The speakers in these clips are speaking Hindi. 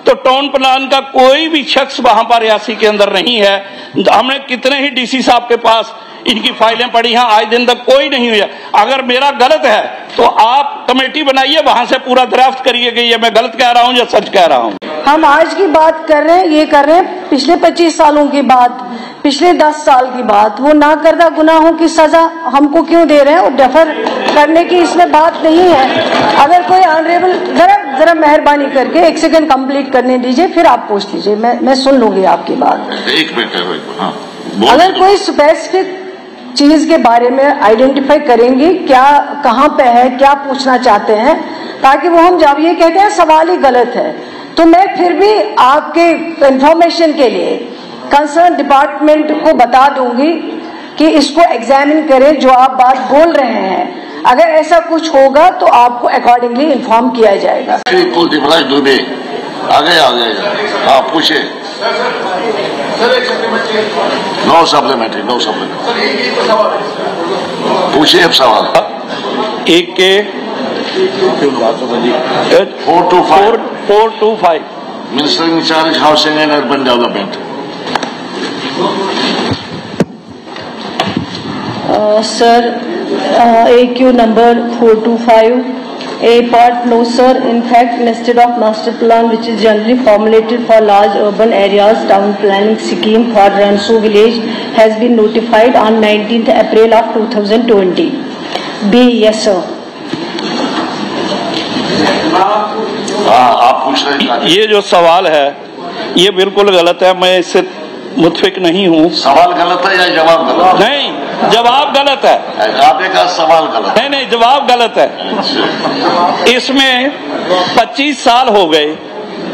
तो टाउन प्लान का कोई भी शख्स वहां पर रियासी के अंदर नहीं है। हमने कितने ही डीसी साहब के पास इनकी फाइलें पड़ी हैं, आज दिन तक कोई नहीं हुआ। अगर मेरा गलत है तो आप कमेटी बनाइए, वहां से पूरा ड्राफ्ट करिए कि ये मैं गलत कह रहा हूं या सच कह रहा हूं। हम आज की बात कर रहे हैं, ये कर रहे हैं पिछले 25 सालों की बात, पिछले 10 साल की बात। वो ना करदा गुनाहों की सजा हमको क्यों दे रहे हैं, और डेफर करने की इसमें बात नहीं है। अगर कोई ऑनरेबल जरा मेहरबानी करके 1 सेकंड कंप्लीट करने दीजिए, फिर आप पूछ लीजिए, मैं सुन लूंगी आपकी बात। 1 मिनट। हाँ, अगर कोई स्पेसिफिक चीज के बारे में आइडेंटिफाई करेंगे, क्या कहाँ पे है, क्या पूछना चाहते हैं, ताकि वो हम जब ये कहते हैं सवाल ही गलत है, तो मैं फिर भी आपके इंफॉर्मेशन के लिए कंसर्न डिपार्टमेंट को बता दूंगी कि इसको एग्जामिन करें जो आप बात बोल रहे हैं। अगर ऐसा कुछ होगा तो आपको अकॉर्डिंगली इन्फॉर्म किया जाएगा। आगे हाँ पूछे। नो सप्लीमेंट्री पूछिए अब सवाल। एक के 425 minister in charge housing and urban development. Sir, AQ number 425, A part, no sir. In fact, instead of master plan, which is generally formulated for large urban areas, town planning scheme for Ransu village has been notified on 19th April of 2020. B, yes sir. आप पूछ रहे हैं। ये जो सवाल है ये बिल्कुल गलत है, मैं इससे मुतफिक नहीं हूँ। सवाल गलत है या जवाब गलत? नहीं, जवाब गलत है। आपने कहा सवाल गलत। नहीं, जवाब गलत है। इसमें 25 साल हो गए,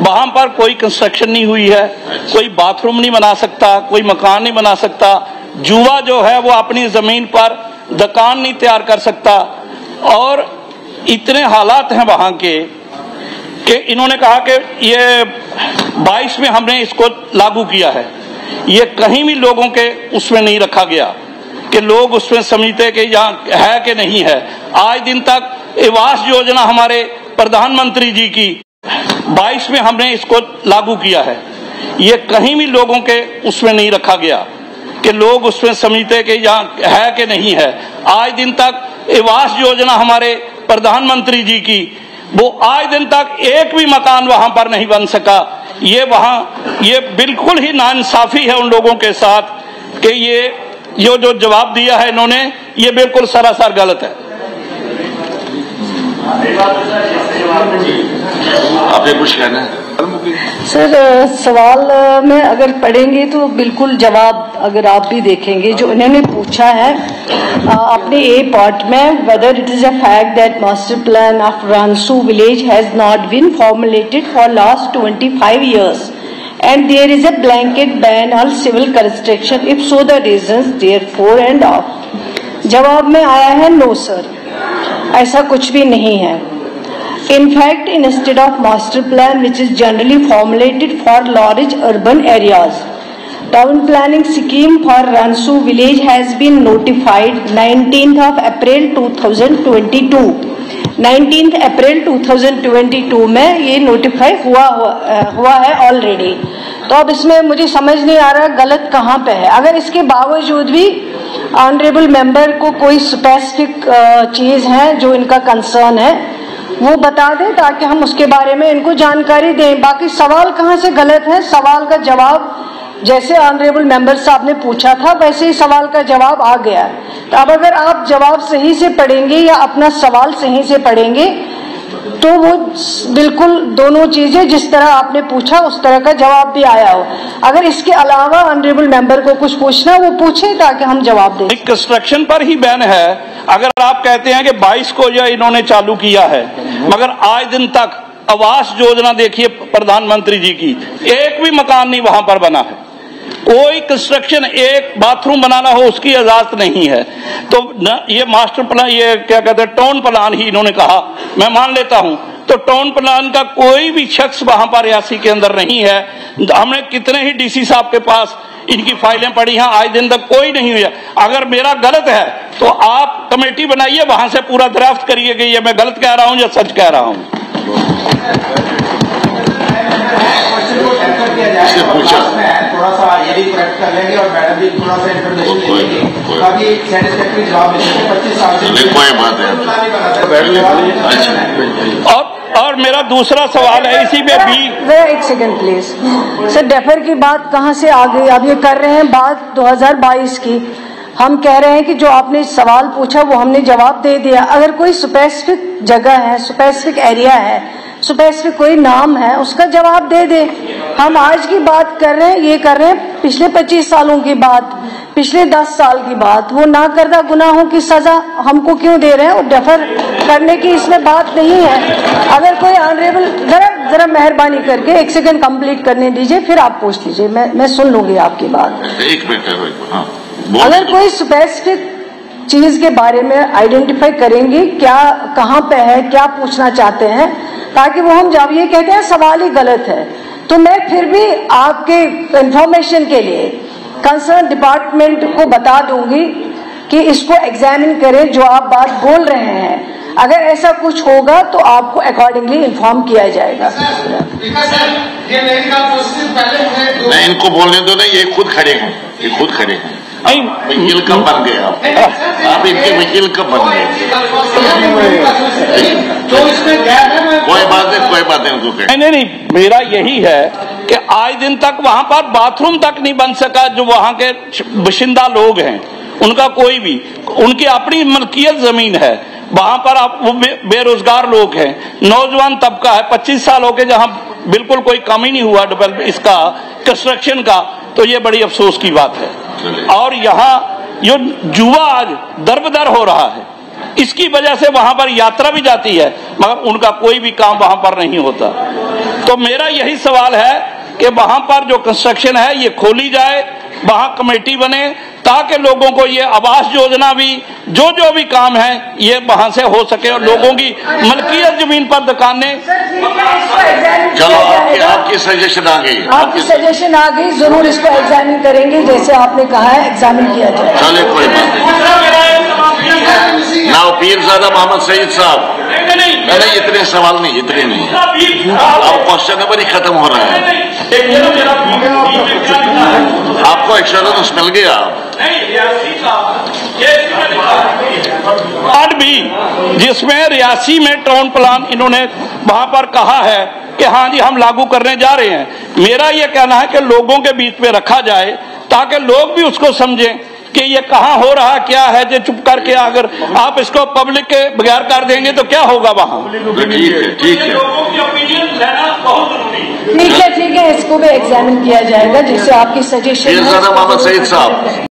वहां पर कोई कंस्ट्रक्शन नहीं हुई है, कोई बाथरूम नहीं बना सकता, कोई मकान नहीं बना सकता, जुआ जो है वो अपनी जमीन पर दुकान नहीं तैयार कर सकता, और इतने हालात हैं वहां के कि इन्होंने कहा कि ये 22 में हमने इसको लागू किया है। ये कहीं भी लोगों के उसमें नहीं रखा गया कि लोग उसमें समझते कि यहाँ है कि नहीं है। आज दिन तक आवास योजना हमारे प्रधानमंत्री जी की 22 में हमने इसको लागू किया है। ये कहीं भी लोगों के उसमें नहीं रखा गया कि लोग उसमें समझते कि यहाँ है कि नहीं है। आज दिन तक आवास योजना हमारे प्रधानमंत्री जी की, वो आज दिन तक एक भी मकान वहां पर नहीं बन सका। ये बिल्कुल ही नाइंसाफी है उन लोगों के साथ कि ये जो जवाब दिया है इन्होंने, ये बिल्कुल सरासर गलत है। आपने कुछ कहना है? सर, सवाल में अगर पढ़ेंगे तो बिल्कुल जवाब, अगर आप भी देखेंगे जो इन्होंने पूछा है अपने ए पार्ट में, whether it is a fact that master plan of Ransu village has not been formulated for last 25 years and there is a blanket ban on civil construction, if so the reasons therefore and of। जवाब में आया है नो सर, ऐसा कुछ भी नहीं है। In fact, instead of master plan, which is generally formulated for large urban areas, town planning scheme for Ransu village has been notified 19th of April 2022। 19th अप्रैल 2022 में ये नोटिफाई हुआ है ऑलरेडी। तो अब इसमें मुझे समझ नहीं आ रहा गलत कहाँ पे है। अगर इसके बावजूद भी ऑनरेबल मेंबर को कोई स्पेसिफिक चीज है जो इनका कंसर्न है, वो बता दें ताकि हम उसके बारे में इनको जानकारी दें। बाकी सवाल कहाँ से गलत है, सवाल का जवाब जैसे ऑनरेबल मेंबर साहब ने पूछा था वैसे ही सवाल का जवाब आ गया। तो अब अगर आप जवाब सही से पढ़ेंगे या अपना सवाल सही से पढ़ेंगे तो वो बिल्कुल दोनों चीजें जिस तरह आपने पूछा उस तरह का जवाब भी आया हो। अगर इसके अलावा ऑनरेबल मेंबर को कुछ पूछना वो पूछे ताकि हम जवाब दें। कंस्ट्रक्शन पर ही बैन है। अगर आप कहते हैं कि 22 को यह इन्होंने चालू किया है, मगर आज दिन तक आवास योजना देखिए प्रधानमंत्री जी की, एक भी मकान नहीं वहां पर बना है। कोई कंस्ट्रक्शन, एक बाथरूम बनाना हो उसकी इजाजत नहीं है। तो न ये मास्टर प्लान, ये क्या कहते हैं टाउन प्लान ही इन्होंने कहा, मैं मान लेता हूं। तो टाउन प्लान का कोई भी शख्स वहां पर रियासी के अंदर नहीं है। हमने कितने ही डीसी साहब के पास इनकी फाइलें पड़ी हैं, आज दिन तक कोई नहीं हुआ। अगर मेरा गलत है तो आप कमेटी बनाइए, वहां से पूरा ड्राफ्ट करिए कि ये मैं गलत कह रहा हूं या सच कह रहा हूं। अभी थोड़ा सा इंफॉर्मेशन कोई काफी सेटिस्फैक्टरी जवाब मिले 25 साल से कोई बात है। और मेरा दूसरा सवाल है इसी में भी। एक सेकंड प्लीज सर, डेफर की बात कहाँ से आ गई? अब ये कर रहे हैं बात 2022 की। हम कह रहे हैं कि जो आपने सवाल पूछा वो हमने जवाब दे दिया। अगर कोई स्पेसिफिक जगह है, स्पेसिफिक एरिया है, स्पेसिफिक कोई नाम है, उसका जवाब दे दे। हम आज की बात कर रहे हैं, ये कर रहे हैं पिछले 25 सालों की बात, पिछले 10 साल की बात। वो ना करदा गुनाहों की सजा हमको क्यों दे रहे हैं? और डेफर करने की इसमें बात नहीं है। अगर कोई ऑनरेबल जरा मेहरबानी करके 1 सेकंड कंप्लीट करने दीजिए, फिर आप पूछ लीजिए, मैं सुन लूंगी आपकी बात। एक मिनट। अगर कोई स्पेसिफिक चीज के बारे में आइडेंटिफाई करेंगे, क्या कहाँ पे है, क्या पूछना चाहते हैं, ताकि वो हम जब ये कहते हैं सवाल ही गलत है, तो मैं फिर भी आपके इंफॉर्मेशन के लिए कंसर्न डिपार्टमेंट को बता दूंगी कि इसको एग्जामिन करें जो आप बात बोल रहे हैं। अगर ऐसा कुछ होगा तो आपको अकॉर्डिंगली इन्फॉर्म किया जाएगा। नहीं, इनको बोलने दो नहीं, ये खुद खड़े हैं, ये खुद खड़े हैं। वकील कब बन गए आप इनके वकील कब बन गए? कोई बात नहीं उनको नहीं, मेरा यही है कि आज दिन तक वहां पर बाथरूम तक नहीं बन सका। जो वहां के बाशिंदा लोग हैं, उनका कोई भी, उनकी अपनी मलकियत जमीन है, वहां पर आप वो बेरोजगार लोग हैं, नौजवान तबका है, 25 साल हो के जहां बिल्कुल कोई काम ही नहीं हुआ डेवलप इसका कंस्ट्रक्शन का, तो ये बड़ी अफसोस की बात है। और यहाँ जो जुआ आज दरबदर हो रहा है, इसकी वजह से वहां पर यात्रा भी जाती है, मगर उनका कोई भी काम वहां पर नहीं होता। तो मेरा यही सवाल है कि वहां पर जो कंस्ट्रक्शन है ये खोली जाए, वहां कमेटी बने, ताकि लोगों को ये आवास योजना भी, जो भी काम है ये वहां से हो सके और लोगों की मलकियत जमीन पर दुकानें। चलो आपकी सजेशन आ गई, आपकी सजेशन आ गई, जरूर इसको एग्जामिन करेंगे, जैसे आपने कहा है एग्जामिन किया जाए। चले कोई बात ना। पीरजादा मोहम्मद सईद साहब, नहीं इतने सवाल नहीं, इतने नहीं, अब क्वेश्चन नंबर ही खत्म हो रहा है। आपको एक्सलेरेंस मिल गया। आज भी जिसमें रियासी में टाउन प्लान इन्होंने वहां पर कहा है कि हाँ जी हम लागू करने जा रहे हैं, मेरा यह कहना है कि लोगों के बीच में रखा जाए ताकि लोग भी उसको समझें कि ये कहाँ हो रहा क्या है। जो चुप करके अगर आप इसको पब्लिक के बगैर कर देंगे तो क्या होगा वहाँ। ठीक है, ठीक है, इसको भी एग्जामिन किया जाएगा, जिससे आपकी सजेशन। मोहम्मद सईद साहब